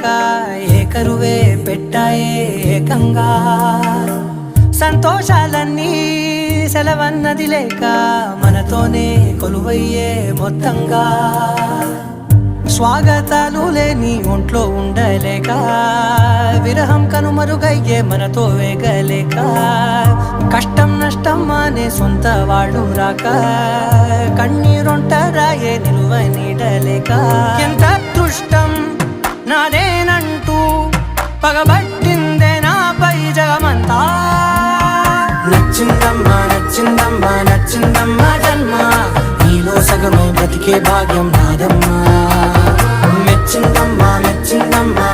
లేక ఏకరువే పెట్టాయే ఏకంగా సంతోషాలన్నీ సెలవన్నది లేక మనతోనే కొలువయ్యే మొత్తంగా స్వాగతాలు లేని ఒంట్లో ఉండలేక విరహం కనుమరుగయ్యే మనతో వేగలేక కష్టం నష్టం అనే సొంత వాళ్ళు రాక కన్నీరొంటరాయే నిలువ నీడలేక ఎంత అదృష్టం నాదేనంటూ పగబట్టిందే నాపై జగమంతా నచ్చిందమ్మా నచ్చిందమ్మా నచ్చిందమ్మా జన్మ నీలో సగమే బ్రతికే భాగ్యం నాదమ్మా మెచ్చిందమ్మా మెచ్చిందమ్మా